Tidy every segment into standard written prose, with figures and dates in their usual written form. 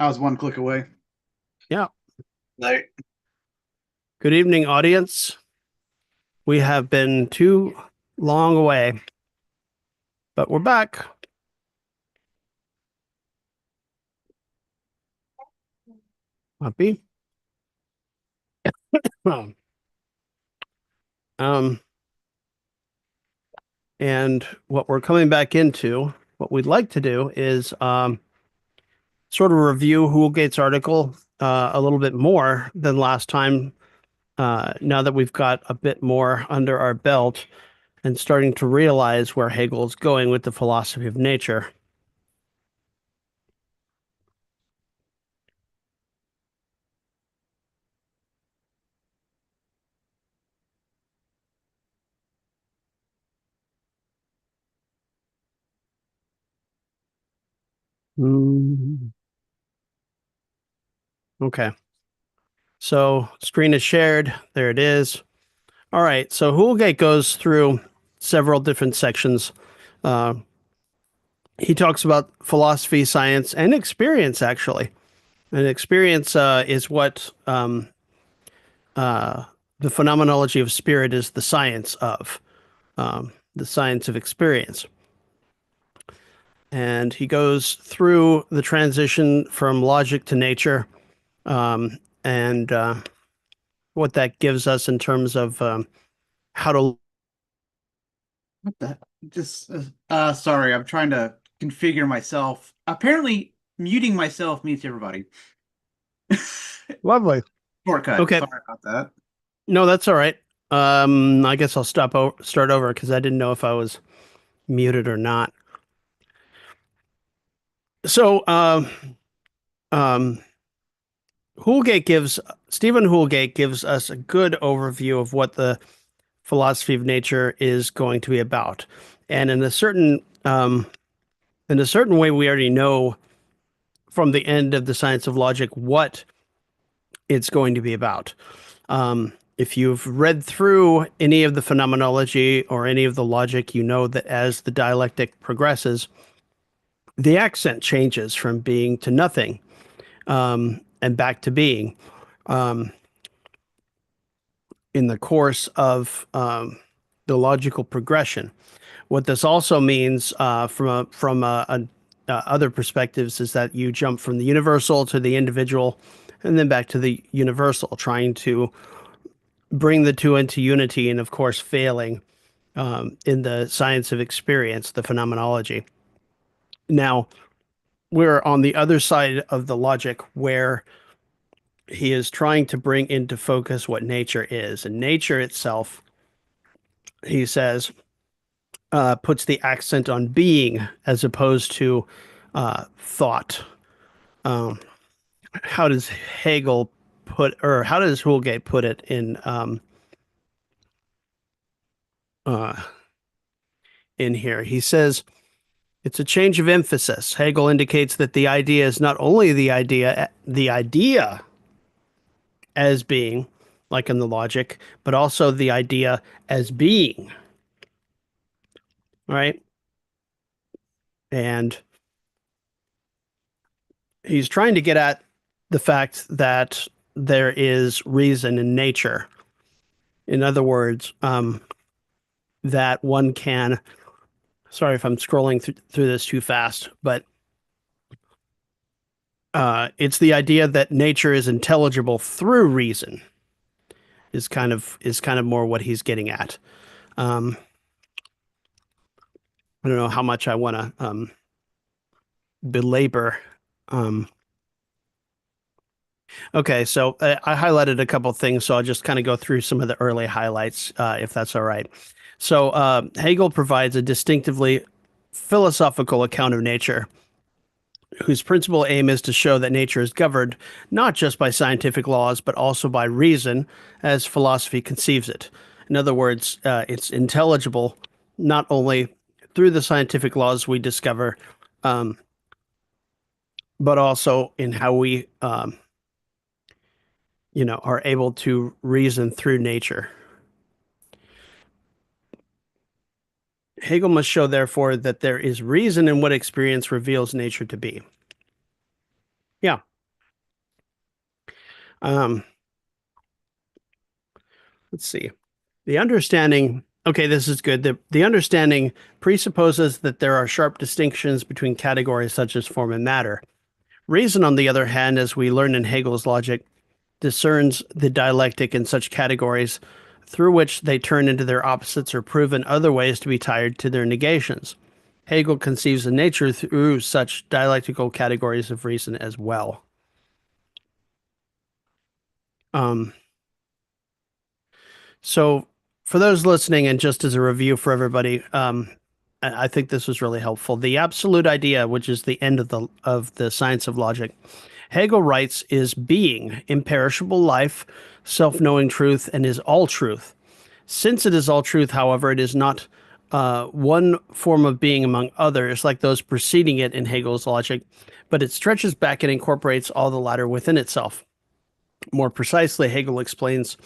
I was one click away. Yeah. Right. Good evening, audience. We have been too long away, but we're back. Happy. Um, um, and what we're coming back into, what we'd like to do is sort of review Hoolgate's article a little bit more than last time. Now that we've got a bit more under our belt and starting to realize where Hegel's going with the philosophy of nature. Mm. Okay. So screen is shared. There it is. All right. So Hoolgate goes through several different sections. Uh, he talks about philosophy, science, and experience, actually. And experience is what uh, the phenomenology of spirit is the science of experience. And he goes through the transition from logic to nature and what that gives us in terms of how to. What the? Just sorry, I'm trying to configure myself. Apparently, muting myself mutes everybody. Lovely. Shortcut. Okay. Sorry about that. No, that's all right. I guess I'll start over because I didn't know if I was muted or not. So, um, Hoolgate gives Stephen Hoolgate gives us a good overview of what the philosophy of nature is going to be about, and in a certain way, we already know from the end of the science of logic what it's going to be about. If you've read through any of the phenomenology or any of the logic, you know that as the dialectic progresses, the accent changes from being to nothing and back to being in the course of the logical progression. What this also means other perspectives is that you jump from the universal to the individual and then back to the universal, trying to bring the two into unity and, of course, failing in the science of experience, the phenomenology. Now, we're on the other side of the logic where he is trying to bring into focus what nature is. And nature itself, he says, puts the accent on being as opposed to thought. Um, how does Hegel or how does Hoolgate put it uh, in here? He says, it's a change of emphasis. Hegel indicates that the idea is not only the idea as being, like in the logic, but also the idea as being, right? And he's trying to get at the fact that there is reason in nature. In other words, that one can, sorry if I'm scrolling through this too fast, but it's the idea that nature is intelligible through reason is kind of more what he's getting at. Um, I don't know how much I want to belabor. Um, okay, so I highlighted a couple things, so I'll just kind of go through some of the early highlights, if that's all right. So Hegel provides a distinctively philosophical account of nature, whose principal aim is to show that nature is governed not just by scientific laws, but also by reason, as philosophy conceives it. In other words, it's intelligible not only through the scientific laws we discover, um, but also in how we, are able to reason through nature. Hegel must show, therefore, that there is reason in what experience reveals nature to be. Yeah. Um, let's see. The understanding, okay, this is good. The understanding presupposes that there are sharp distinctions between categories such as form and matter. Reason, on the other hand, as we learn in Hegel's logic, discerns the dialectic in such categories through which they turn into their opposites or prove in other ways to be tied to their negations. Hegel conceives of nature through such dialectical categories of reason as well. Um, so, for those listening, and just as a review for everybody, I think this was really helpful. The absolute idea, which is the end of the science of logic, Hegel writes, is being, imperishable life, self-knowing truth, and is all truth. Since it is all truth, however, it is not one form of being among others, like those preceding it in Hegel's logic, but it stretches back and incorporates all the latter within itself. More precisely, Hegel explains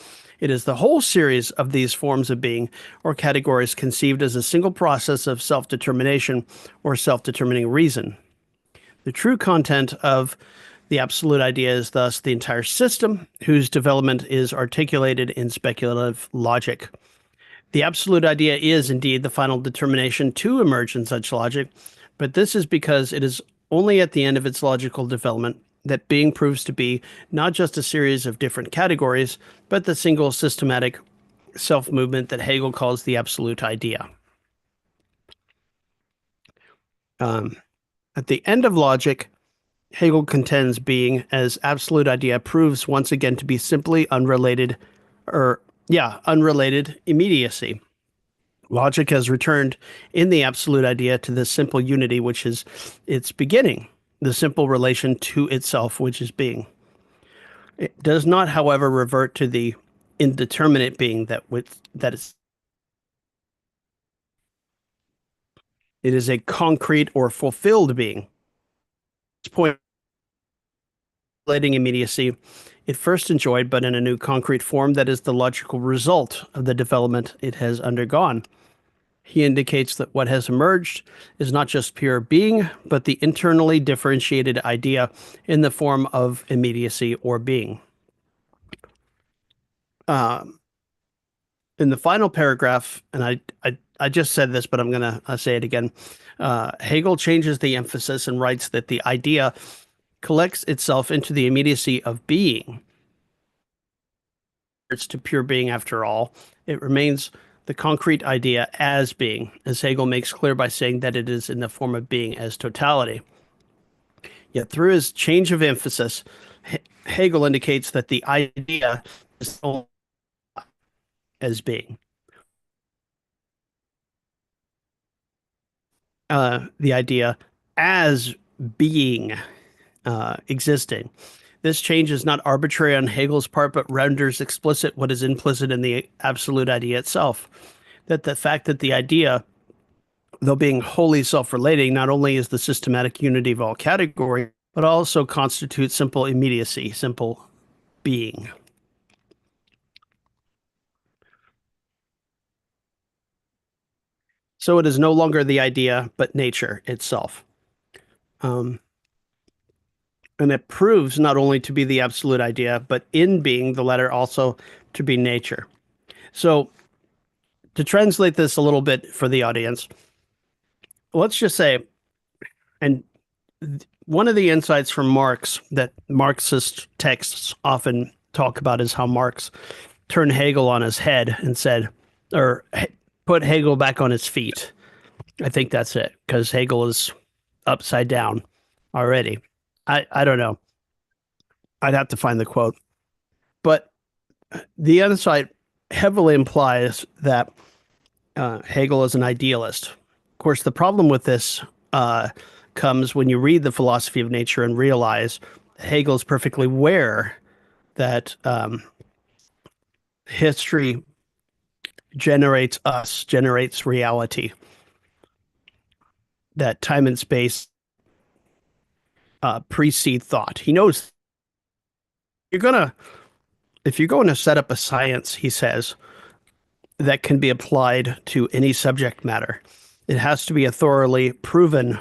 it is the whole series of these forms of being or categories conceived as a single process of self-determination or self-determining reason. The true content of the absolute idea is thus the entire system whose development is articulated in speculative logic. The absolute idea is indeed the final determination to emerge in such logic, but this is because it is only at the end of its logical development that being proves to be not just a series of different categories, but the single systematic self-movement that Hegel calls the absolute idea. At the end of logic, Hegel contends being as absolute idea proves once again to be simply unrelated unrelated immediacy. Logic has returned in the absolute idea to this simple unity, which is its beginning, the simple relation to itself, which is being. It does not, however, revert to the indeterminate being that is. It is a concrete or fulfilled being. This point, relating immediacy, it first enjoyed, but in a new concrete form that is the logical result of the development it has undergone. He indicates that what has emerged is not just pure being, but the internally differentiated idea in the form of immediacy or being. In the final paragraph, and I just said this, but I'm going to say it again. Hegel changes the emphasis and writes that the idea collects itself into the immediacy of being. It's to pure being after all. It remains the concrete idea as being, as Hegel makes clear by saying that it is in the form of being as totality. Yet through his change of emphasis, Hegel indicates that the idea is only as being. The idea as being existing. This change is not arbitrary on Hegel's part, but renders explicit what is implicit in the absolute idea itself. That the fact that the idea, though being wholly self-relating, not only is the systematic unity of all categories, but also constitutes simple immediacy, simple being. So it is no longer the idea, but nature itself. And it proves not only to be the absolute idea, but in being the latter also to be nature. So to translate this a little bit for the audience, let's just say, and one of the insights from Marx that Marxist texts often talk about is how Marx turned Hegel on his head and said, or put Hegel back on his feet. I think that's it, because Hegel is upside down already. I don't know. I'd have to find the quote. But the insight heavily implies that Hegel is an idealist. Of course, the problem with this comes when you read the philosophy of nature and realize Hegel is perfectly aware that history generates us, generates reality, that time and space precede thought. He knows if you're going to set up a science, he says, that can be applied to any subject matter, it has to be a thoroughly proven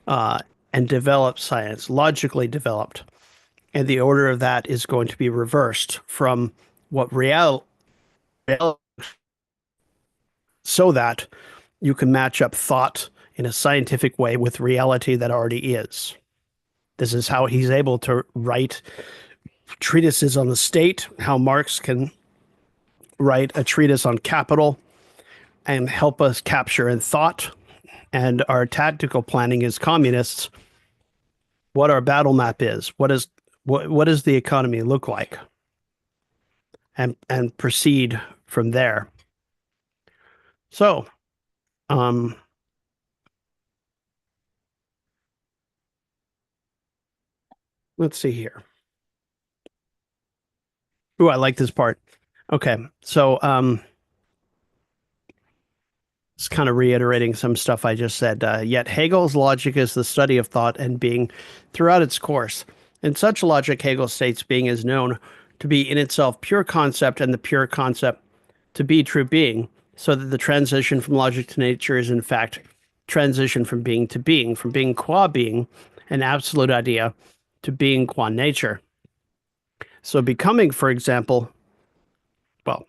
and developed science, logically developed. and the order of that is going to be reversed from what real so that you can match up thought in a scientific way with reality that already is. This is how he's able to write treatises on the state, how Marx can write a treatise on capital and help us capture in thought and our tactical planning as communists what our battle map is. What does the economy look like? And proceed from there. So, um, let's see here. Ooh, I like this part. Okay, so it's kind of reiterating some stuff I just said. Yet Hegel's logic is the study of thought and being throughout its course. In such logic, Hegel states being is known to be in itself pure concept and the pure concept to be true being, so that the transition from logic to nature is in fact transition from being qua being, an absolute idea, to being qua nature. So becoming, for example, well,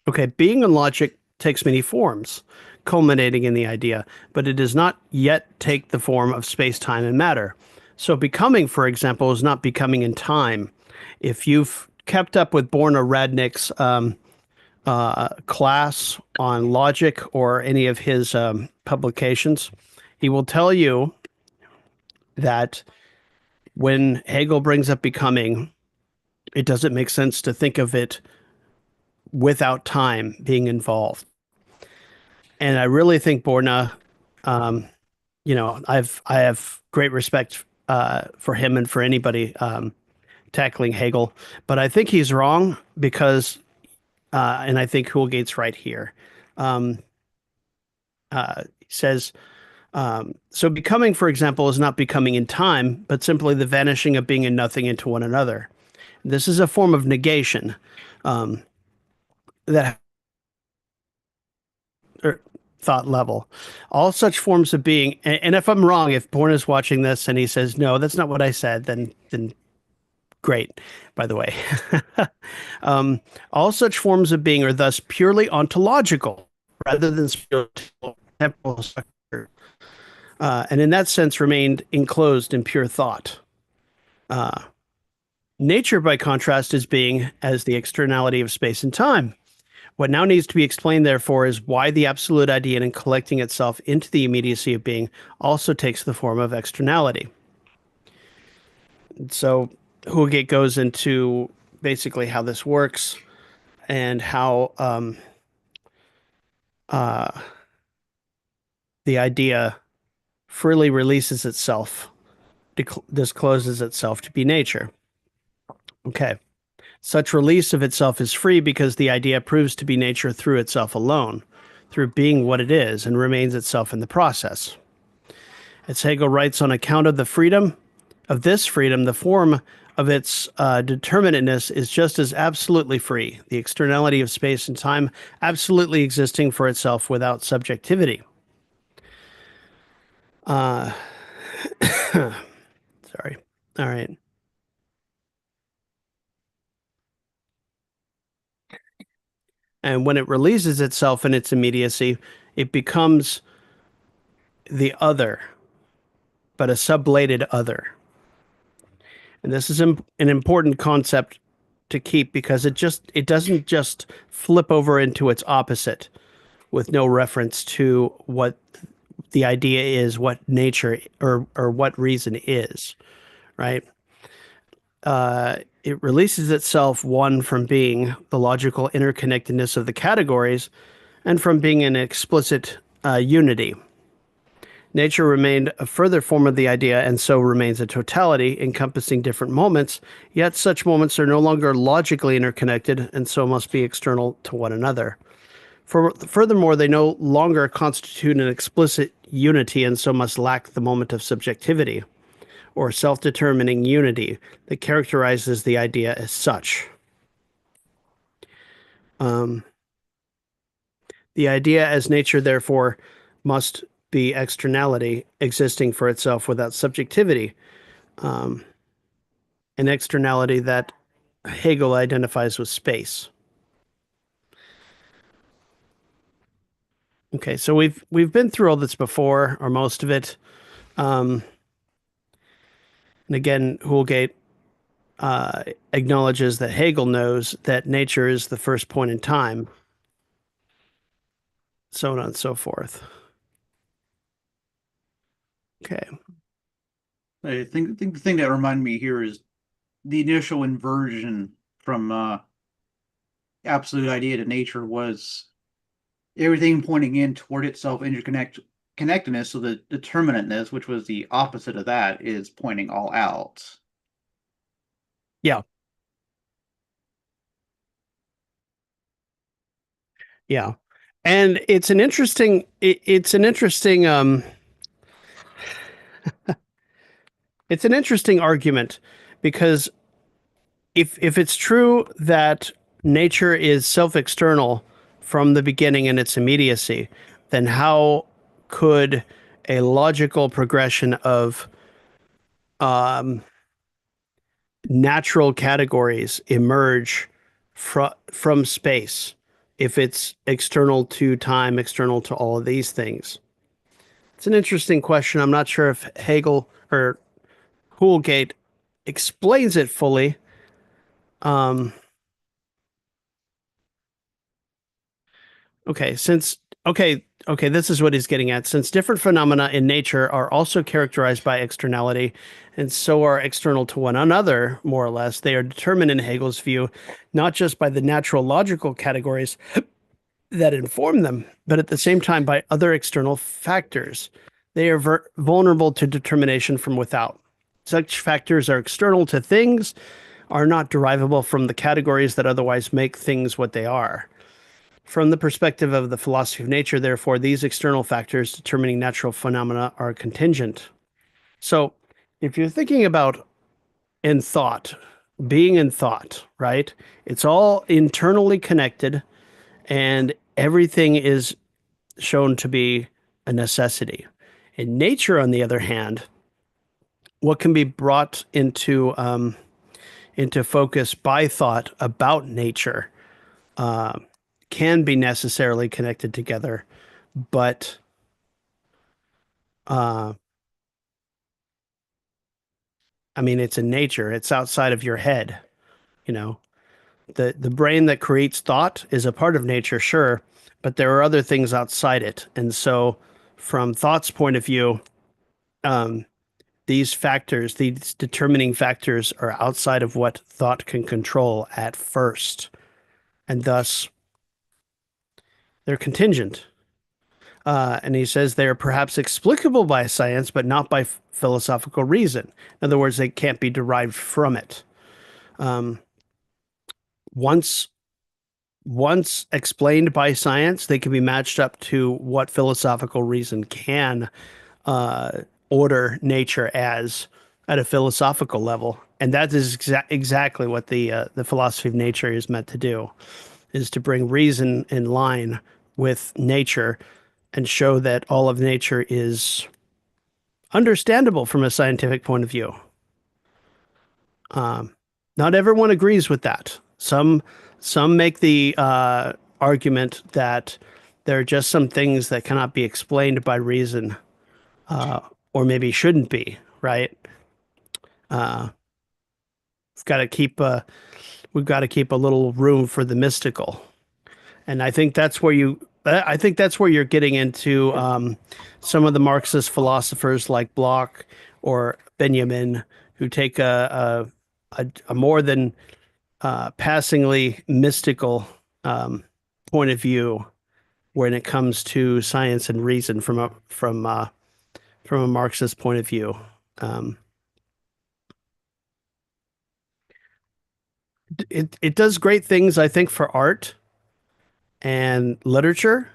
okay, being in logic takes many forms, culminating in the idea, but it does not yet take the form of space, time, and matter. So becoming, for example, is not becoming in time. If you've kept up with Borna Radnick's class on logic or any of his publications, he will tell you that when Hegel brings up becoming, it doesn't make sense to think of it without time being involved. And I really think Borna, um, I have great respect for him and for anybody tackling Hegel, but I think he's wrong because, and I think Houlgate's right here. He says, so becoming, for example, is not becoming in time, but simply the vanishing of being and nothing into one another. This is a form of negation that or thought level. All such forms of being, and if I'm wrong, if Born is watching this and he says, no, that's not what I said, then great, by the way. All such forms of being are thus purely ontological rather than spiritual, temporal structure, and in that sense remained enclosed in pure thought. Nature, by contrast, is being as the externality of space and time. What now needs to be explained, therefore, is why the absolute idea in collecting itself into the immediacy of being also takes the form of externality. So Houlgate goes into basically how this works and how the idea freely releases itself, discloses itself to be nature. Okay. Such release of itself is free because the idea proves to be nature through itself alone, through being what it is, and remains itself in the process. As Hegel writes, on account of the freedom, of this freedom, the form of its determinateness is just as absolutely free, the externality of space and time absolutely existing for itself without subjectivity. Sorry. All right. And when it releases itself in its immediacy, it becomes the other, but a sublated other. And this is an important concept to keep because it doesn't just flip over into its opposite with no reference to what the idea is, what nature or what reason is, right? It releases itself, one, from being the logical interconnectedness of the categories and from being an explicit unity. Nature remained a further form of the idea and so remains a totality encompassing different moments, yet such moments are no longer logically interconnected and so must be external to one another. Furthermore, they no longer constitute an explicit unity and so must lack the moment of subjectivity or self-determining unity that characterizes the idea as such. The idea as nature, therefore, must be externality existing for itself without subjectivity. an externality that Hegel identifies with space. Okay, so we've been through all this before, or most of it. Um, and again, Houlgate acknowledges that Hegel knows that nature is the first point in time, so on and so forth. Okay. I think the thing that reminded me here is the initial inversion from absolute idea to nature was everything pointing in toward itself connectedness, so the determinateness, which was the opposite of that, is pointing all out. Yeah. Yeah. And it's an interesting argument because if it's true that nature is self-external from the beginning in its immediacy, then how could a logical progression of um, natural categories emerge from space if it's external to time, external to all of these things? It's an interesting question. I'm not sure if Hegel or Houlgate explains it fully. Um, okay, this is what he's getting at. Since different phenomena in nature are also characterized by externality, and so are external to one another, more or less, they are determined in Hegel's view not just by the natural logical categories that inform them, but at the same time by other external factors. They are vulnerable to determination from without. Such factors are external to things, are not derivable from the categories that otherwise make things what they are. From the perspective of the philosophy of nature, therefore, these external factors determining natural phenomena are contingent. So, if you're thinking about in thought, being in thought, right? It's all internally connected and everything is shown to be a necessity. In nature, on the other hand, what can be brought into focus by thought about nature uh, can be necessarily connected together, but uh, I mean, it's in nature. It's outside of your head. You know, the brain that creates thought is a part of nature, sure, but there are other things outside it. And so, from thought's point of view, um, these factors, these determining factors, are outside of what thought can control at first, and thus they're contingent. And he says they are perhaps explicable by science, but not by philosophical reason. In other words, they can't be derived from it. Um, once once explained by science, they can be matched up to what philosophical reason can uh, order nature as at a philosophical level, and that is exactly what the philosophy of nature is meant to do, is to bring reason in line with nature and show that all of nature is understandable from a scientific point of view. Um, Not everyone agrees with that. Some make the argument that there are just some things that cannot be explained by reason, uh, or maybe shouldn't be. Right? Uh, we've got to keep we've got to keep a little room for the mystical, and I think that's where you're getting into some of the Marxist philosophers like Bloch or Benjamin, who take a more than passingly mystical point of view when it comes to science and reason from a Marxist point of view. Um, it does great things, I think, for art and literature,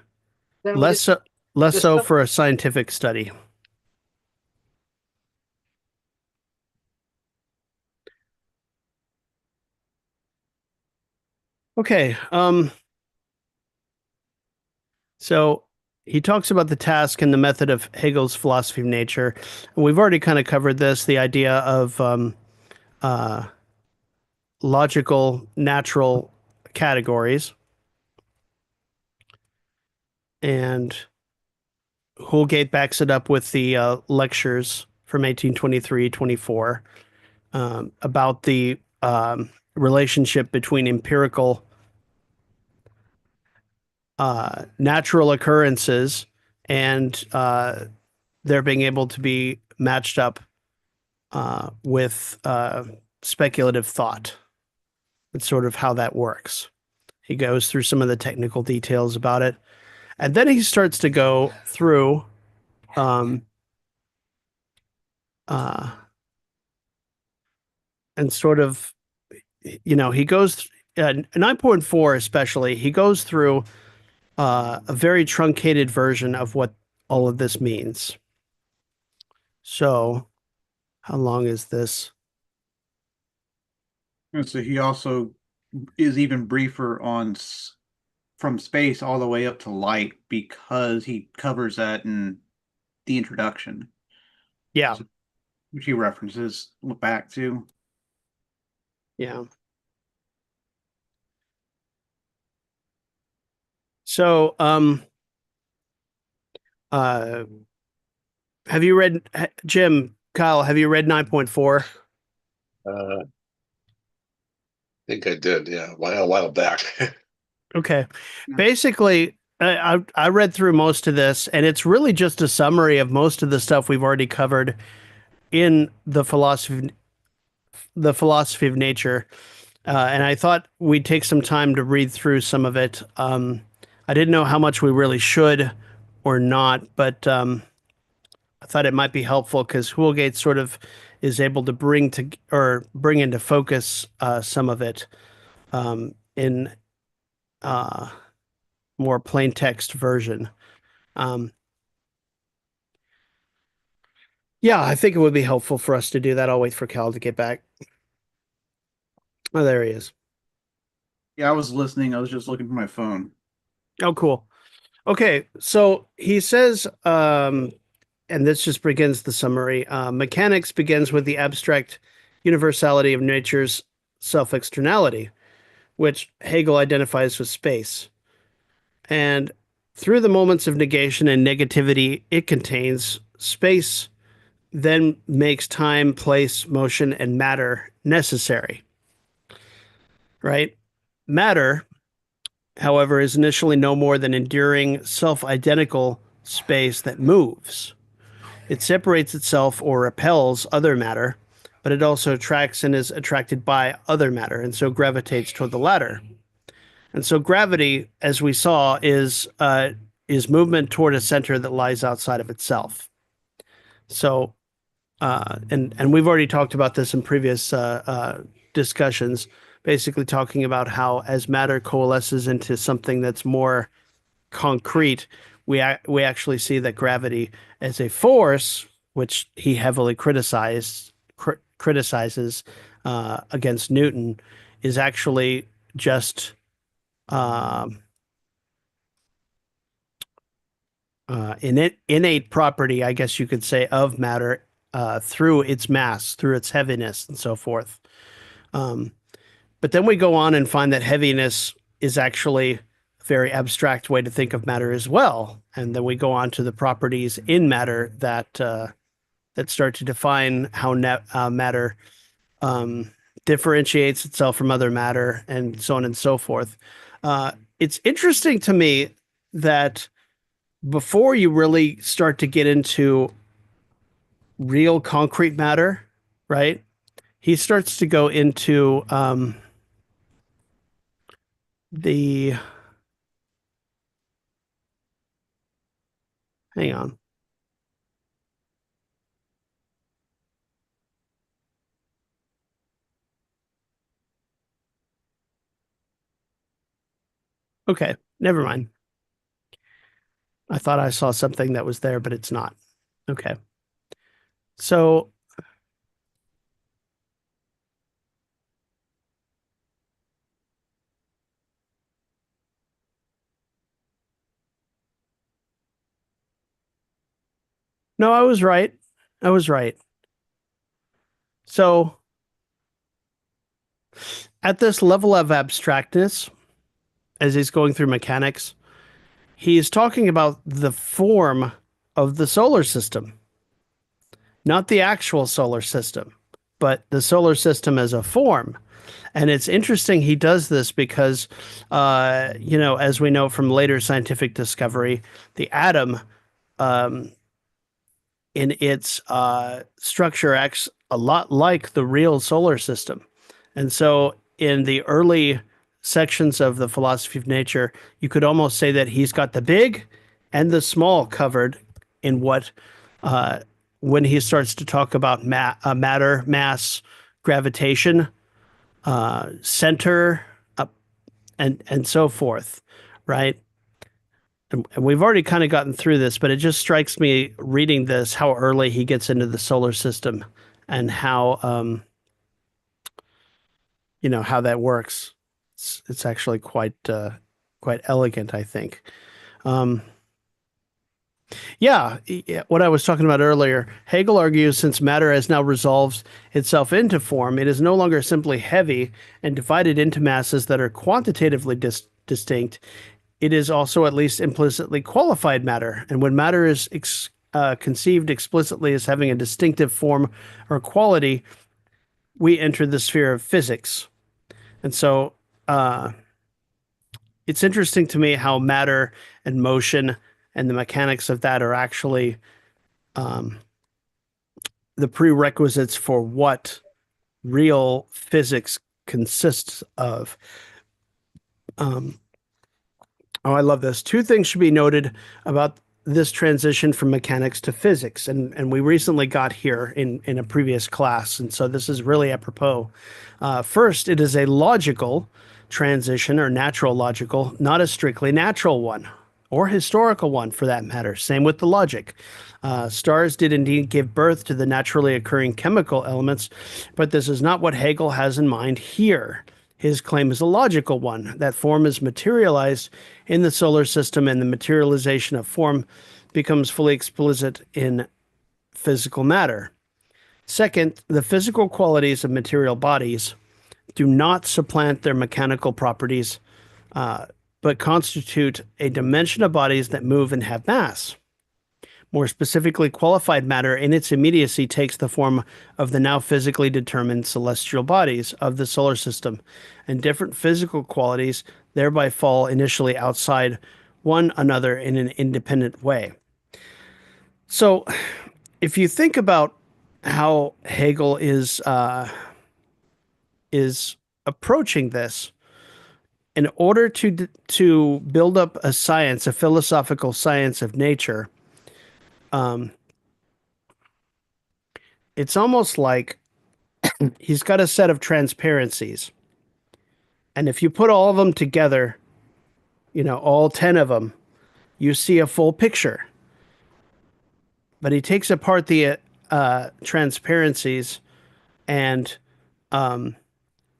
Then we less just so, less just so for a scientific study. Okay, so he talks about the task and the method of Hegel's philosophy of nature. And we've already kind of covered this, the idea of logical, natural categories. And Holgate backs it up with the lectures from 1823-24 about the relationship between empirical natural occurrences and they're being able to be matched up with speculative thought. It's sort of how that works. He goes through some of the technical details about it. And then he starts to go through um, uh, and sort of, he goes, 9.4 especially, he goes through a very truncated version of what all of this means. So, how long is this? And so he also is even briefer on from space all the way up to light because he covers that in the introduction, Yeah, so, which he references back to. yeah. So, uh, have you read, Jim, Kyle, have you read 9.4? I think I did, yeah, a while back. Okay. Yeah. Basically, I read through most of this, and it's really just a summary of most of the stuff we've already covered in the philosophy of nature. And I thought we'd take some time to read through some of it. I didn't know how much we really should or not, but I thought it might be helpful because Hoolgate sort of is able to bring into focus some of it in uh, more plain text version. Um, yeah, I think it would be helpful for us to do that. I'll wait for Cal to get back. Oh, there he is. Yeah, I was listening. I was just looking for my phone. Oh, cool. Okay, so he says, and this just begins the summary. Mechanics begins with the abstract universality of nature's self-externality, which Hegel identifies with space. And through the moments of negation and negativity it contains, space then makes time, place, motion, and matter necessary, right? Matter, however, is initially no more than enduring, self identical space that moves. It separates itself or repels other matter, but it also attracts and is attracted by other matter, and so gravitates toward the latter. And so gravity, as we saw, is movement toward a center that lies outside of itself. So, and we've already talked about this in previous discussions, basically talking about how as matter coalesces into something that's more concrete, we actually see that gravity as a force, which he heavily criticizes against Newton, is actually just um, innate property, I guess you could say, of matter through its mass, through its heaviness, and so forth. Um, but then we go on and find that heaviness is actually a very abstract way to think of matter as well. And then we go on to the properties in matter that start to define how matter differentiates itself from other matter, and so on and so forth. It's interesting to me that before you really start to get into real concrete matter, right? He starts to go into the hang on. Okay, never mind. I thought I saw something that was there, but it's not. Okay. So, no, I was right. I was right. So, at this level of abstractness, as he's going through mechanics, he's talking about the form of the solar system, not the actual solar system, but the solar system as a form. And it's interesting he does this because, as we know from later scientific discovery, the atom in its structure acts a lot like the real solar system. And so in the early sections of the philosophy of nature, you could almost say that he's got the big and the small covered in what, when he starts to talk about matter, mass, gravitation, center, and so forth, right? And we've already kind of gotten through this, but it just strikes me reading this how early he gets into the solar system and how how that works. It's actually quite elegant, I think. Um, yeah, what I was talking about earlier, Hegel argues since matter has now resolved itself into form, it is no longer simply heavy and divided into masses that are quantitatively distinct. It is also at least implicitly qualified matter. And when matter is conceived explicitly as having a distinctive form or quality, we enter the sphere of physics. And so it's interesting to me how matter and motion and the mechanics of that are actually the prerequisites for what real physics consists of. Oh, I love this. Two things should be noted about this transition from mechanics to physics. And we recently got here in a previous class. And so this is really apropos. First, it is a logical transition or natural logical, not a strictly natural one or historical one for that matter. Same with the logic. Stars did indeed give birth to the naturally occurring chemical elements, but this is not what Hegel has in mind here. His claim is a logical one, that form is materialized in the solar system and the materialization of form becomes fully explicit in physical matter. Second, the physical qualities of material bodies do not supplant their mechanical properties, but constitute a dimension of bodies that move and have mass. More specifically, qualified matter in its immediacy takes the form of the now physically determined celestial bodies of the solar system, and different physical qualities thereby fall initially outside one another in an independent way. So, if you think about how Hegel is approaching this, in order to build up a science, a philosophical science of nature, it's almost like he's got a set of transparencies. And if you put all of them together, all 10 of them, you see a full picture. But he takes apart the transparencies and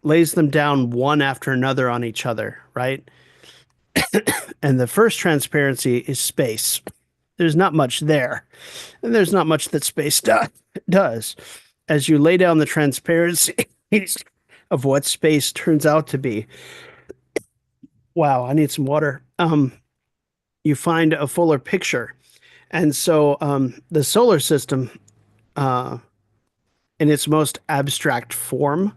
lays them down one after another on each other, right? And the first transparency is space. There's not much there. And there's not much that space does. As you lay down the transparency of what space turns out to be. Wow, I need some water. You find a fuller picture. And so the solar system, in its most abstract form,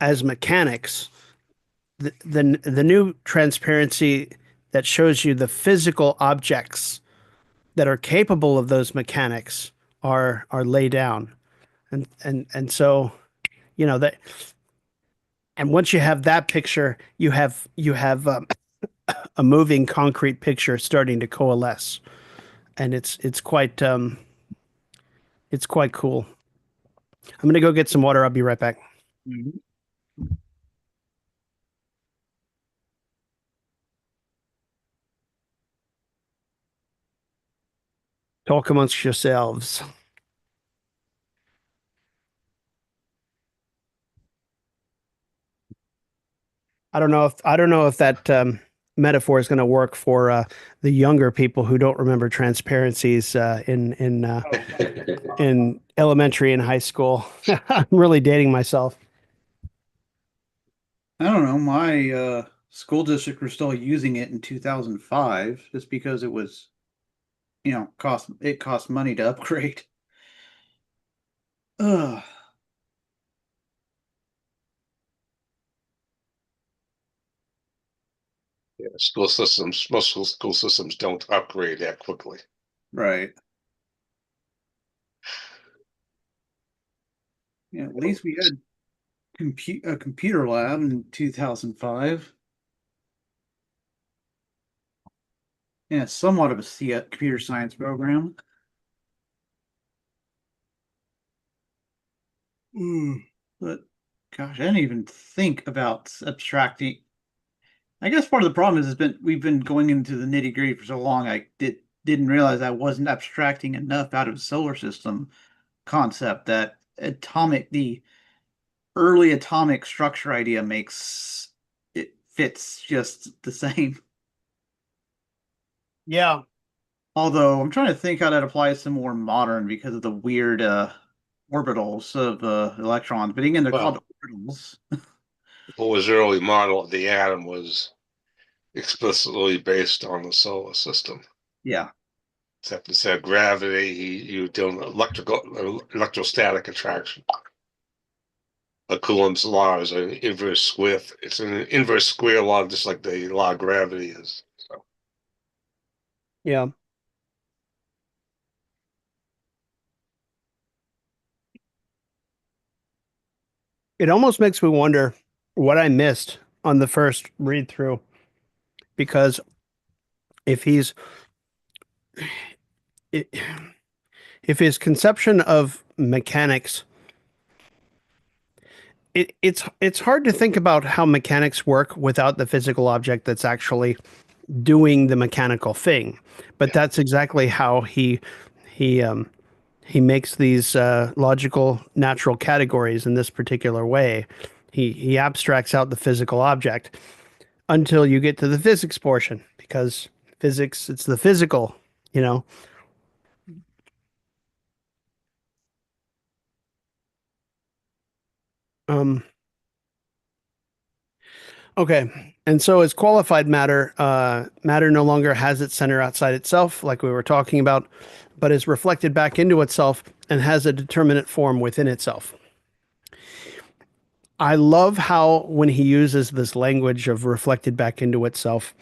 as mechanics, the new transparency that shows you the physical objects that are capable of those mechanics are laid down. And so, that, and once you have that picture, you have a moving concrete picture starting to coalesce, and it's quite cool. I'm gonna go get some water. I'll be right back. Mhm. Talk amongst yourselves. I don't know if that metaphor is going to work for the younger people who don't remember transparencies in elementary and high school. I'm really dating myself. I don't know. My school district was still using it in 2005 just because it was, cost money to upgrade. Ugh. Yeah, school systems, most school systems don't upgrade that quickly. Right. Yeah, at least we had a computer lab in 2005. Yeah, somewhat of a computer science program. Mm. But gosh, I didn't even think about abstracting. I guess part of the problem is we've been going into the nitty-gritty for so long. I didn't realize I wasn't abstracting enough out of solar system concept that the early atomic structure idea makes it fits just the same. Yeah. Although I'm trying to think how that applies to more modern because of the weird orbitals of electrons. But again, they're called Well, orbitals. what was early model of the atom was explicitly based on the solar system. Yeah. Except instead of gravity, you do electrostatic attraction. A Coulomb's law is an inverse square. It's an inverse square law, just like the law of gravity is. So, Yeah. It almost makes me wonder what I missed on the first read through, because if he's i- if his conception of mechanics, it's hard to think about how mechanics work without the physical object that's actually doing the mechanical thing. But yeah, that's exactly how he um, he makes these logical natural categories in this particular way. He abstracts out the physical object until you get to the physics portion, because physics, it's the physical, you know. Um, okay. And so as qualified matter, matter no longer has its center outside itself, like we were talking about, but is reflected back into itself and has a determinate form within itself. I love how when he uses this language of reflected back into itself,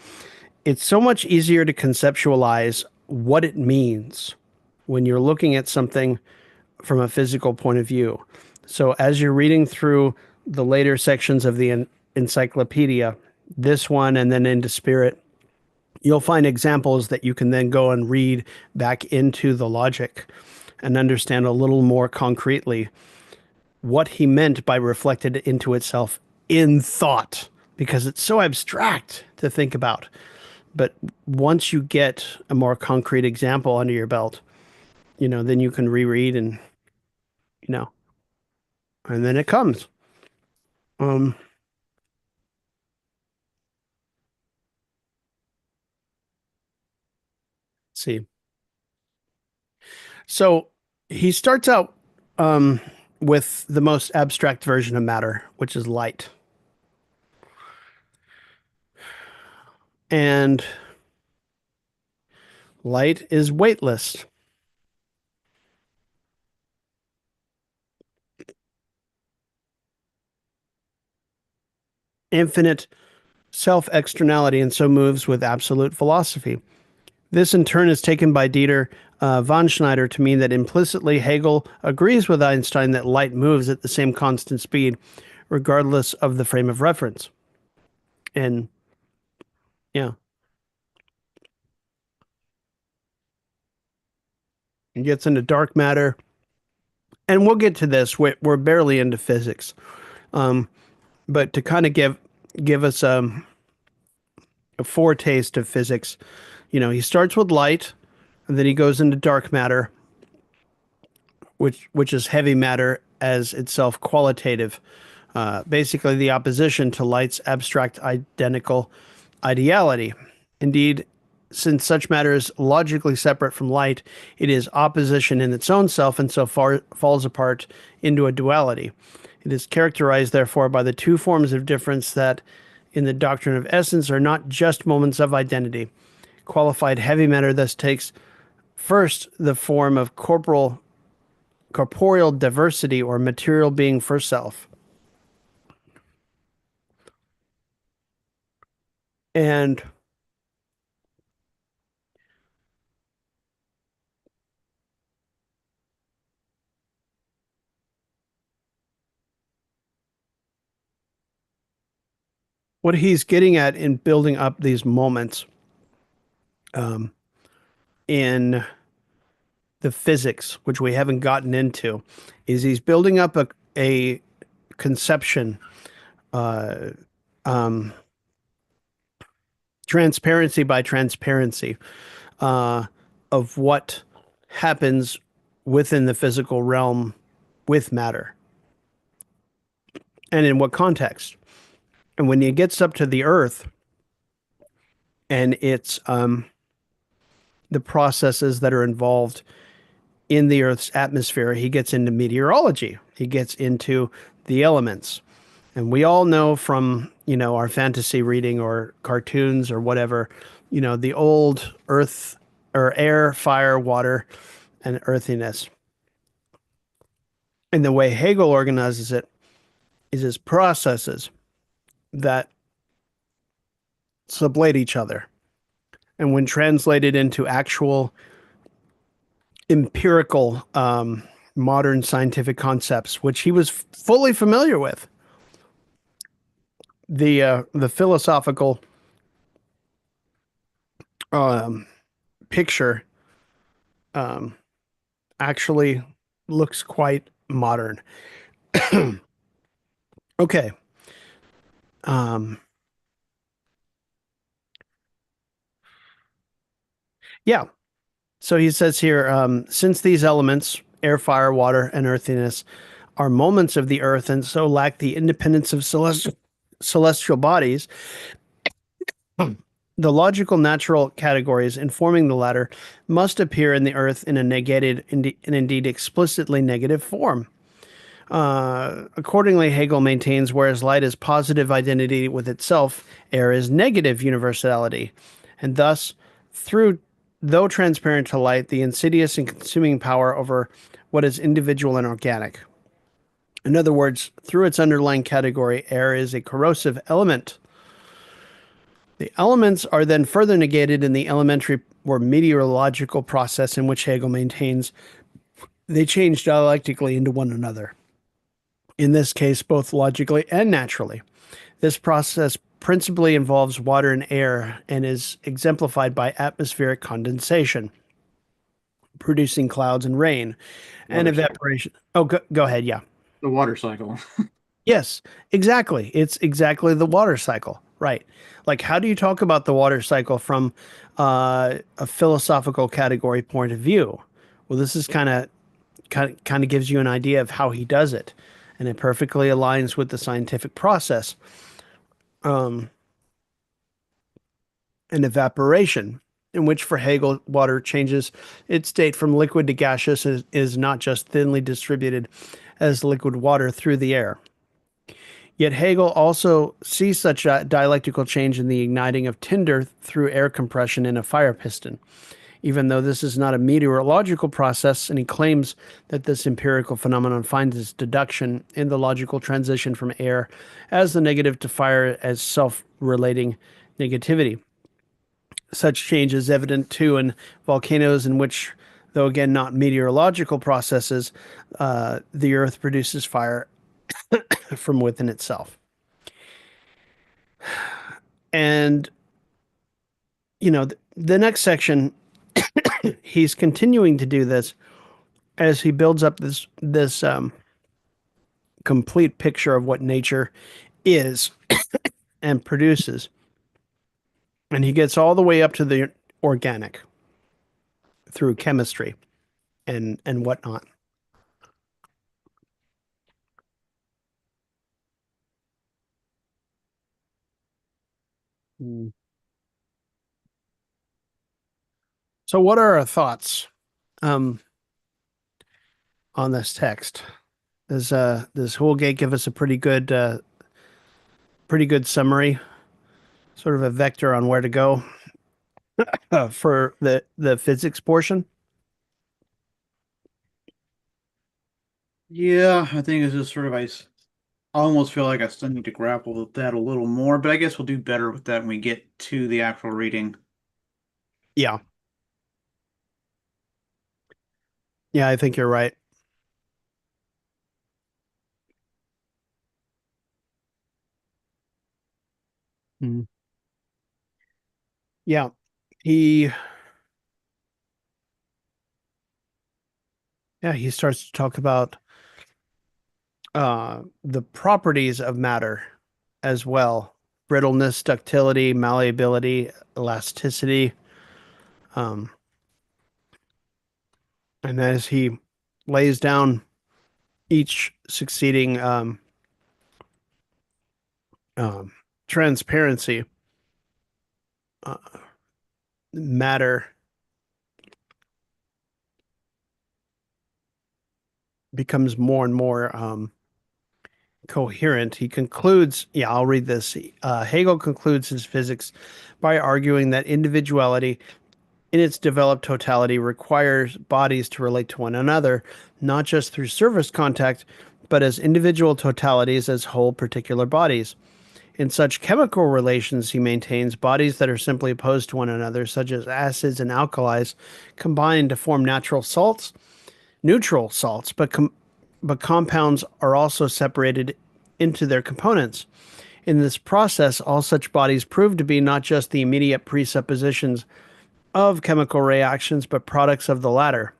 it's so much easier to conceptualize what it means when you're looking at something from a physical point of view. So as you're reading through the later sections of the encyclopedia, this one and then into Spirit, you'll find examples that you can then go and read back into the logic and understand a little more concretely what he meant by reflected into itself in thought, because it's so abstract to think about. But once you get a more concrete example under your belt, then you can reread and, you know, and then it comes. Um, see. So he starts out um, with the most abstract version of matter, which is light. And light is weightless, infinite self externality, and so moves with absolute philosophy. This, in turn, is taken by Dieter von Schneider to mean that implicitly Hegel agrees with Einstein that light moves at the same constant speed, regardless of the frame of reference. And yeah, it gets into dark matter. And we'll get to this. We're barely into physics. Um, but to kind of give us a foretaste of physics, he starts with light, and then he goes into dark matter, which is heavy matter as itself qualitative, basically the opposition to light's abstract identical ideality. Indeed, since such matter is logically separate from light, it is opposition in its own self and so far falls apart into a duality. It is characterized, therefore, by the two forms of difference that, in the doctrine of essence, are not just moments of identity. Qualified heavy matter thus takes first the form of corporeal diversity or material being for self. And what he's getting at in building up these moments in the physics, which we haven't gotten into, is he's building up a conception, uh, um, transparency by transparency, uh, of what happens within the physical realm with matter and in what context. And when he gets up to the earth and it's the processes that are involved in the earth's atmosphere, he gets into meteorology, he gets into the elements. And we all know from, our fantasy reading or cartoons or whatever, the old earth or air, fire, water, and earthiness. And the way Hegel organizes it is as processes that sublate each other. And when translated into actual empirical modern scientific concepts, which he was fully familiar with, the philosophical picture actually looks quite modern. Okay. Yeah. So he says here, since these elements, air, fire, water, and earthiness, are moments of the earth and so lack the independence of celestial bodies, the logical natural categories informing the latter must appear in the earth in a negated and indeed explicitly negative form. Accordingly, Hegel maintains whereas light is positive identity with itself, air is negative universality, and thus, though transparent to light, the insidious and consuming power over what is individual and organic. In other words, through its underlying category, air is a corrosive element. The elements are then further negated in the elementary or meteorological process in which Hegel maintains they change dialectically into one another. In this case, both logically and naturally. This process principally involves water and air and is exemplified by atmospheric condensation, producing clouds and rain, and Water cycle. evaporation. Oh, go ahead. Yeah. The water cycle. Yes, exactly. It's exactly the water cycle. Right. Like, how do you talk about the water cycle from a philosophical category point of view? Well, this is kind of gives you an idea of how he does it, and it perfectly aligns with the scientific process. And evaporation, in which for Hegel, water changes its state from liquid to gaseous, is not just thinly distributed as liquid water through the air. Yet Hegel also sees such a dialectical change in the igniting of tinder through air compression in a fire piston, even though this is not a meteorological process, and he claims that this empirical phenomenon finds its deduction in the logical transition from air as the negative to fire as self-relating negativity. Such change is evident too in volcanoes, in which, though again not meteorological processes, the earth produces fire from within itself. And, the next section, he's continuing to do this as he builds up this complete picture of what nature is and produces. And he gets all the way up to the organic through chemistry and whatnot. So what are our thoughts on this text? Does Holgate give us a pretty good summary, sort of a vector on where to go for the physics portion? Yeah, I think it's just sort of I almost feel like I still need to grapple with that a little more, but I guess we'll do better with that when we get to the actual reading. Yeah, yeah, I think you're right. Mm. Yeah, he he starts to talk about the properties of matter as well: brittleness, ductility, malleability, elasticity. Um, and as he lays down each succeeding um, transparency, uh, matter becomes more and more coherent. He concludes, yeah, I'll read this. Hegel concludes his physics by arguing that individuality in its developed totality requires bodies to relate to one another, not just through surface contact, but as individual totalities as whole particular bodies. In such chemical relations, he maintains, bodies that are simply opposed to one another, such as acids and alkalis, combine to form natural salts, neutral salts, but compounds are also separated into their components. In this process, all such bodies prove to be not just the immediate presuppositions of chemical reactions, but products of the latter,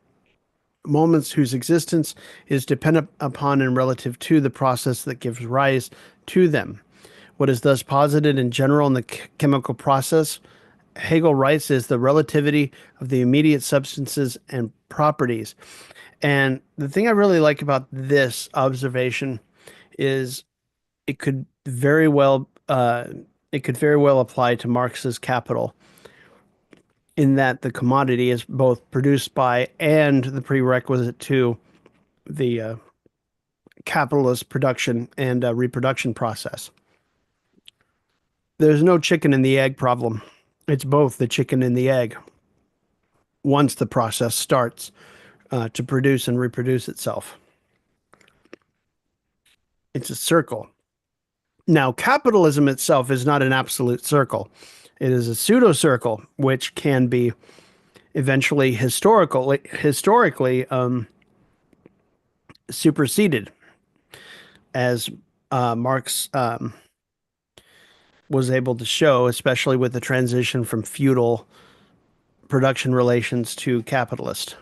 moments whose existence is dependent upon and relative to the process that gives rise to them. What is thus posited in general in the chemical process, Hegel writes, is the relativity of the immediate substances and properties. And the thing I really like about this observation is it could very well apply to Marx's Capital, in that the commodity is both produced by and the prerequisite to the capitalist production and reproduction process. There's no chicken and the egg problem. It's both the chicken and the egg once the process starts to produce and reproduce itself. It's a circle. Now, capitalism itself is not an absolute circle. It is a pseudo circle, which can be eventually historically superseded, as Marx was able to show, especially with the transition from feudal production relations to capitalist.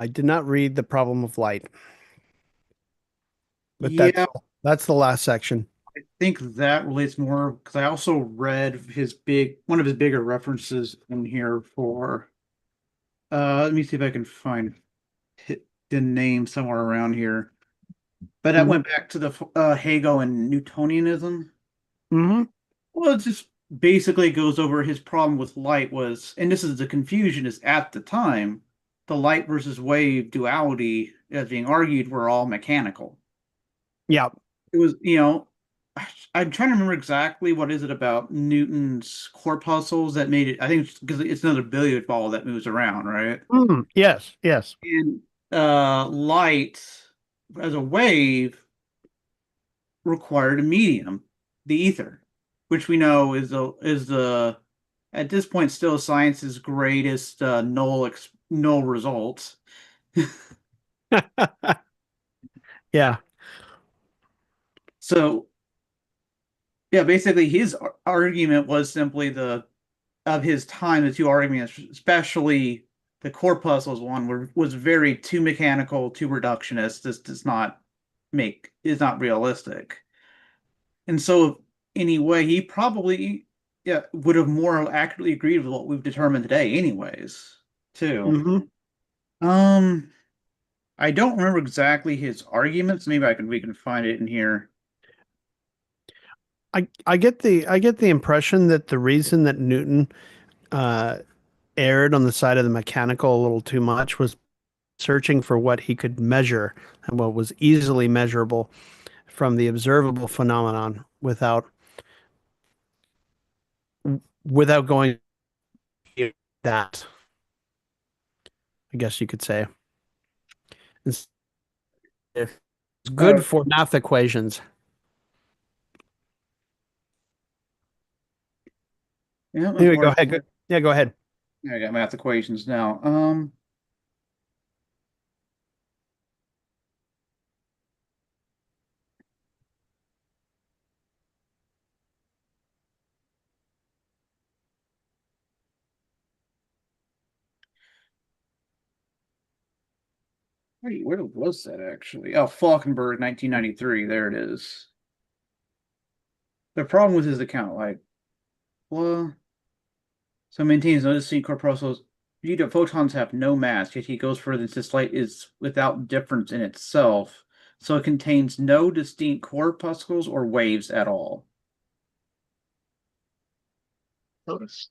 I did not read The Problem of Light, but Yeah, that's the last section. I think that relates more because I also read one of his bigger references in here for let me see if I can find the name somewhere around here. But that Mm-hmm. went back to the Hegel and Newtonianism. Mm-hmm. Well, it just basically goes over his problem with light was, and this is the confusion, is at the time, the light versus wave duality as being argued were all mechanical. Yeah. It was, I'm trying to remember exactly what is it about Newton's corpuscles that made it. I think because it's another billiard ball that moves around, right? Mm, yes. Yes. And light as a wave required a medium, the ether, which we know is the at this point still science's greatest null results. Yeah. So yeah, basically his argument was simply the of his time, the two arguments, especially the corpuscles one, was very too mechanical, too reductionist. This does not make is not realistic. And so anyway, he probably would have more accurately agreed with what we've determined today, anyways, too. Mm-hmm. Um, I don't remember exactly his arguments. Maybe we can find it in here. I get the impression that the reason that Newton uh, erred on the side of the mechanical a little too much was searching for what he could measure and what was easily measurable from the observable phenomenon without going that, I guess you could say. It's Uh, good for math equations. yeah, Anyway, go ahead. unfortunately, Yeah, go ahead. I got math equations now. Wait, where was that actually? Oh, Falkenberg, 1993. There it is. The problem with his account, like, well, so maintains no distinct corpuscles. Due to photons have no mass, yet he goes further and says light is without difference in itself, so it contains no distinct corpuscles or waves at all. Notice.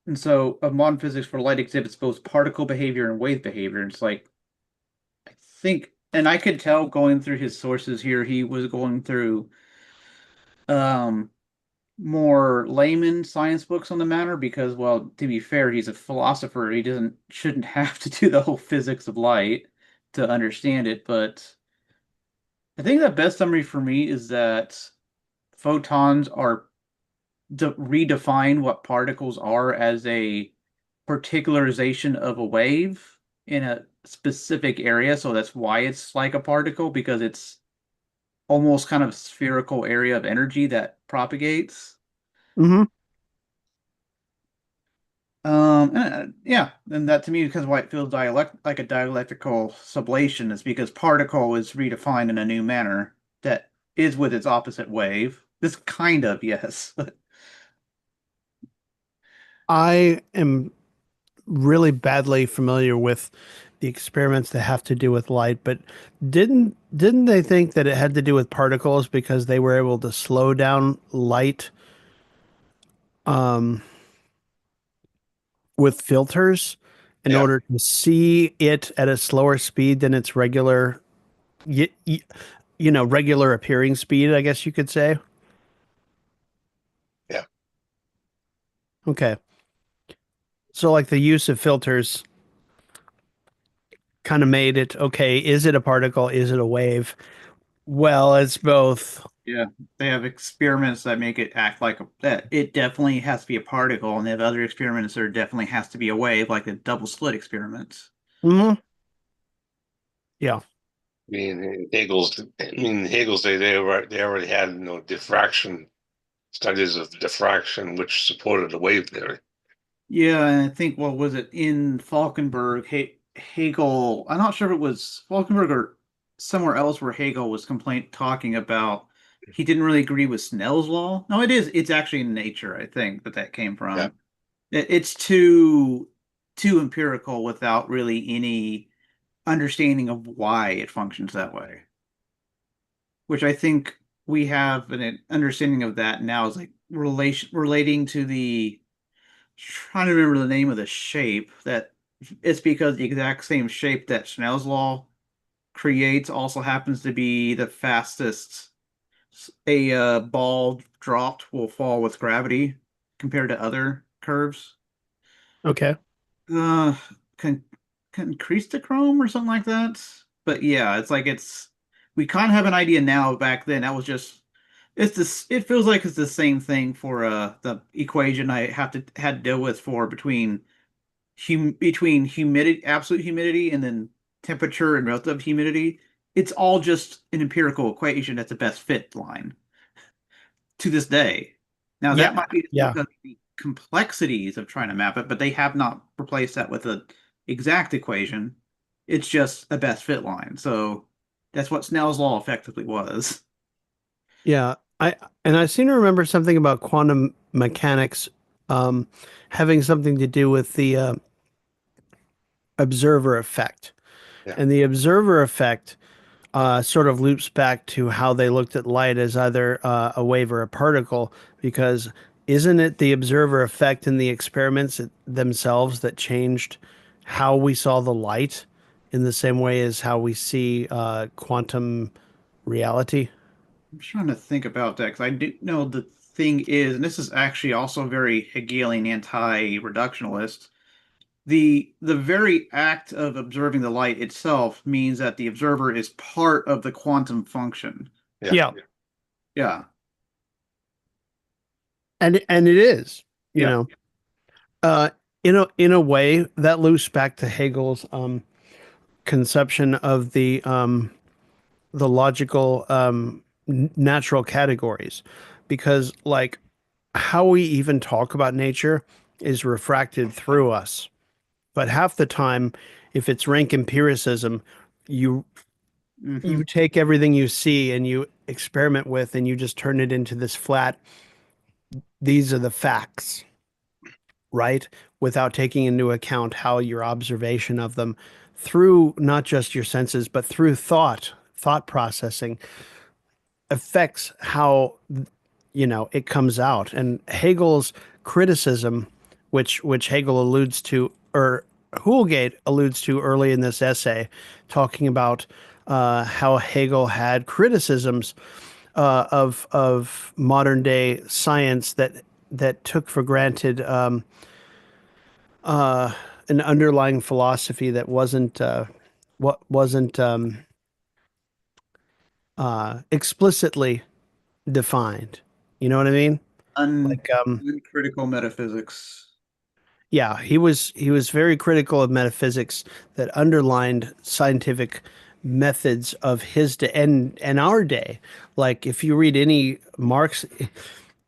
And so, of modern physics, where light exhibits both particle behavior and wave behavior, and it's like, I think, and I could tell going through his sources here, he was going through um more layman science books on the matter because, well, to be fair, he's a philosopher. He doesn't shouldn't have to do the whole physics of light to understand it. But I think the best summary for me is that photons are redefine what particles are as a particularization of a wave in a specific area. So that's why it's like a particle because it's almost kind of spherical area of energy that propagates. Hmm. Yeah, and that to me because why it feels dialect like a dialectical sublation is because particle is redefined in a new manner that is with its opposite wave. This kind of, yes. I am really badly familiar with the experiments that have to do with light, but didn't they think that it had to do with particles because they were able to slow down light um, with filters in Yeah, order to see it at a slower speed than its regular, y y regular appearing speed, I guess you could say. yeah. Okay. So like the use of filters kind of made it okay, is it a particle? Is it a wave? Well, it's both. Yeah, they have experiments that make it act like that it definitely has to be a particle, and they have other experiments that definitely has to be a wave, like the double slit experiments. Hmm. Yeah. Hegel's day, they already had diffraction studies of diffraction, which supported the wave theory. Yeah, and I think what was it in Falkenberg, Hegel, I'm not sure if it was Falkenberg or somewhere else where Hegel was talking about he didn't really agree with Snell's law. No, it's actually in nature, I think, that came Yeah, from. It's too empirical without really any understanding of why it functions that way, which I think we have an understanding of that now is like relating to the trying to remember the name of the shape that it's because the exact same shape that Snell's law creates also happens to be the fastest a ball dropped will fall with gravity compared to other curves. Okay. Uh, con Concrestochrome or something like that. But yeah, it's like we kind of have an idea now. Back then, that was just it's this. It feels like it's the same thing for the equation I had to deal with for between humidity, absolute humidity, and then temperature and relative humidity. It's all just an empirical equation that's the best fit line to this day. Now Yeah. that might be Yeah. because of the complexities of trying to map it, but they have not replaced that with an exact equation. It's just a best fit line. So that's what Snell's law effectively was. Yeah. I seem to remember something about quantum mechanics um, having something to do with the observer effect. yeah, And the observer effect sort of loops back to how they looked at light as either a wave or a particle, because isn't it the observer effect in the experiments themselves that changed how we saw the light in the same way as how we see quantum reality? I'm trying to think about that because I do know the thing is, and this is actually also very Hegelian anti-reductionalist. The very act of observing the light itself means that the observer is part of the quantum function. Yeah. Yeah, Yeah. and it is, you Yeah. know, uh, in a way that loops back to Hegel's conception of the logical natural categories, because like how we even talk about nature is refracted through us. But half the time, if it's rank empiricism, you Hmm. you take everything you see and you experiment with and you just turn it into this flat, these are the facts, right? Without taking into account how your observation of them through not just your senses, but through thought processing affects how it comes out. And Hegel's criticism, which Hegel alludes to, or Houlgate alludes to early in this essay, talking about how Hegel had criticisms of modern day science that took for granted uh, an underlying philosophy that wasn't explicitly defined. You know what I mean? Like Uncritical metaphysics. yeah, he was very critical of metaphysics that underlined scientific methods of his day and our day. Like if you read any Marx,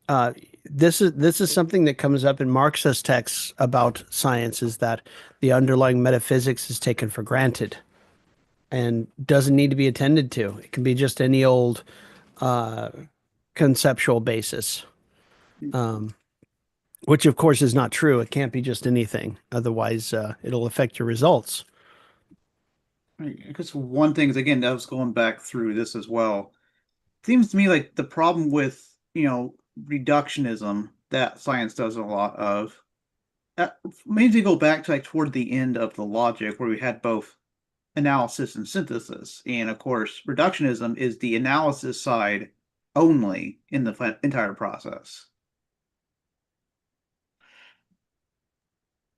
uh, this is something that comes up in Marxist texts about science, is that the underlying metaphysics is taken for granted and doesn't need to be attended to. It can be just any old uh, conceptual basis. Um, which of course is not true. It can't be just anything. Otherwise, it'll affect your results. I guess one thing is, again, I was going back through this as well. Seems to me like the problem with, reductionism that science does a lot of, maybe go back to like toward the end of the logic where we had both analysis and synthesis. And of course, reductionism is the analysis side only in the entire process.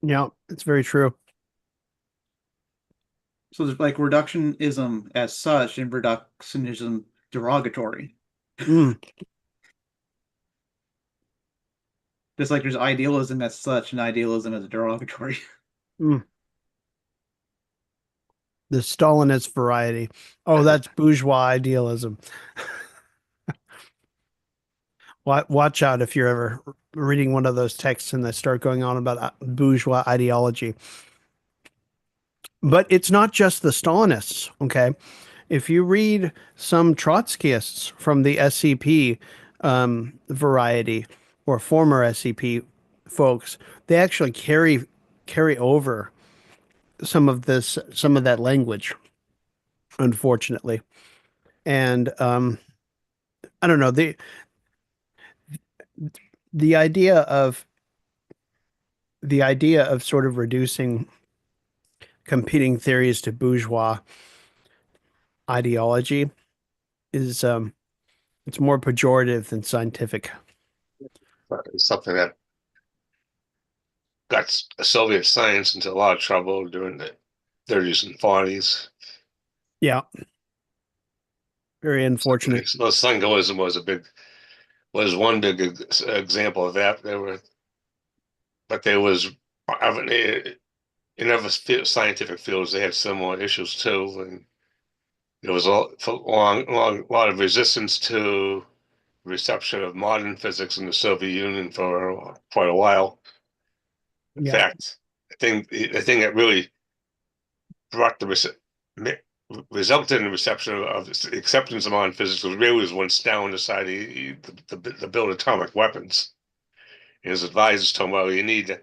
Yeah, it's very true. So there's like reductionism as such and reductionism derogatory. Mm, Just like there's idealism as such and idealism as derogatory. mm. The Stalinist variety. Oh, that's bourgeois idealism. Watch out if you're ever reading one of those texts and they start going on about bourgeois ideology. But it's not just the Stalinists, okay? If you read some Trotskyists from the SCP variety or former SCP folks, they actually carry over some of that language, unfortunately. And I don't know, the idea of sort of reducing competing theories to bourgeois ideology is it's more pejorative than scientific. Something that got Soviet science into a lot of trouble during the 30s and 40s. Yeah, very unfortunate. So Sungalism was one big example of that. There was in other scientific fields they had similar issues too, and there was a lot of resistance to reception of modern physics in the Soviet Union for quite a while. In Yeah. fact, the thing that really brought resulted in the reception of acceptance of modern physics was when Stalin decided to build atomic weapons. And his advisors told him, "Well, you need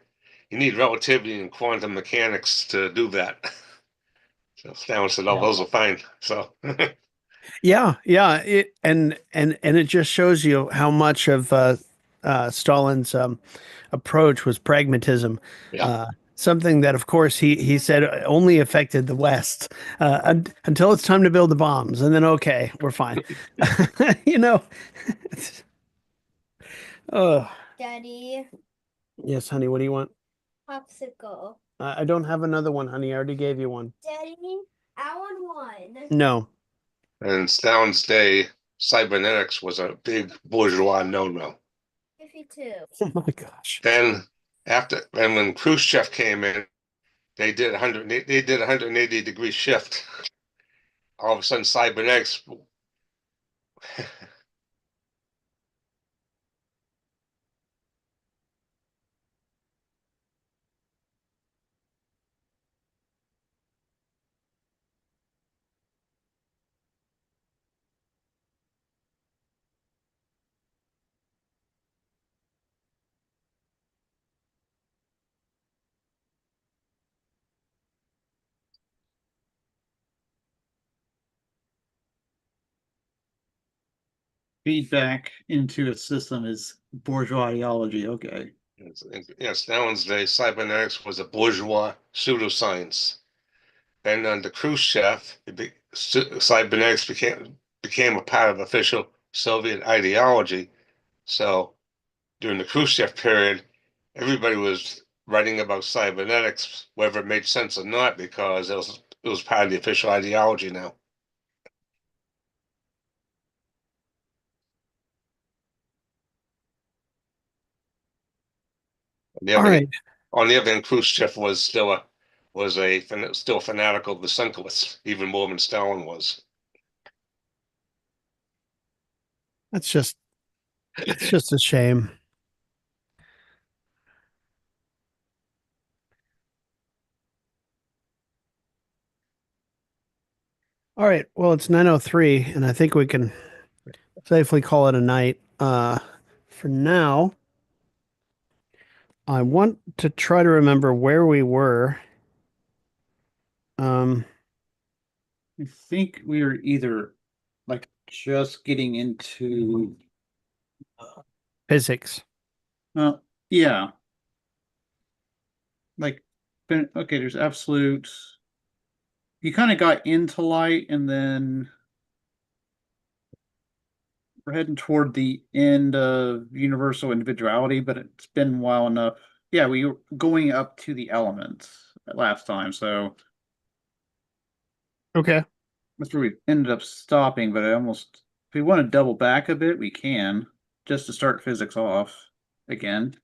relativity and quantum mechanics to do that." So Stalin said, "Oh, Yeah. those are fine." So Yeah, yeah. And it just shows you how much of Stalin's approach was pragmatism. Yeah. Uh, Something that, of course, he said only affected the West until it's time to build the bombs, and then okay, we're fine. You know. Oh, Daddy, yes, honey. What do you want? popsicle. I don't have another one, honey. I already gave you one. Daddy, I want one. No. And in Stalin's day, cybernetics was a big bourgeois no-no. 52. Oh my gosh. Then and when Khrushchev came in, they did 180-degree shift. All of a sudden, cybernetics. Feedback into a system is bourgeois ideology. Okay. Yes, Stalin's day, cybernetics was a bourgeois pseudoscience. Then under Khrushchev, cybernetics became a part of official Soviet ideology. So during the Khrushchev period, everybody was writing about cybernetics, whether it made sense or not, because it was part of the official ideology now. On the All other hand, right. Khrushchev was still fanatical syndicalist, even more than Stalin was. That's just it's just a shame. All right. Well, it's 9:03, and I think we can safely call it a night. For now, I want to try to remember where we were. Um, I think we were either like just getting into Physics. yeah. Like okay, there's absolute you kind of got into light and then we're heading toward the end of universal individuality, but it's been a while enough. Yeah, we were going up to the elements last time, so Okay. that's where we ended up stopping, but I almost if we want to double back a bit, we can just to start physics off again.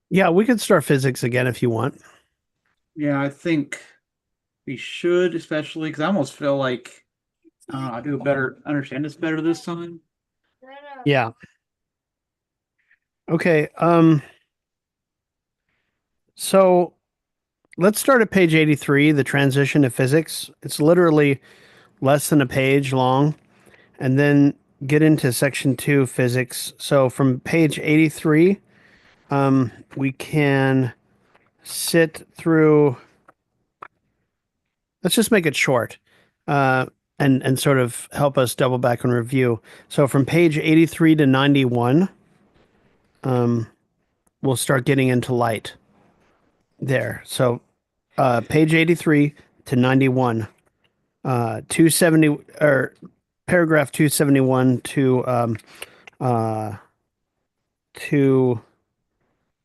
Yeah, we could start physics again if you want. Yeah, I think we should, especially because I almost feel like I do a better understand this better this time. Yeah. Okay. So let's start at page 83, the transition to physics. It's literally less than a page long, and then get into section 2, physics. So from page 83, we can sit through. Let's just make it short, uh, and sort of help us double back and review. So from page 83 to 91, we'll start getting into light there. So page 83 to 91, 270 or paragraph 271 to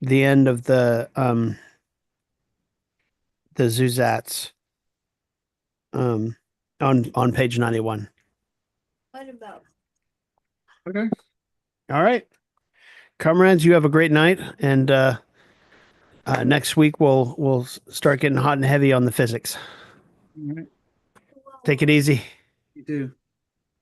the end of the Zuzats on page 91. What about? Okay. All right, comrades, you have a great night, and next week we'll start getting hot and heavy on the physics. All right. Take it easy. You do.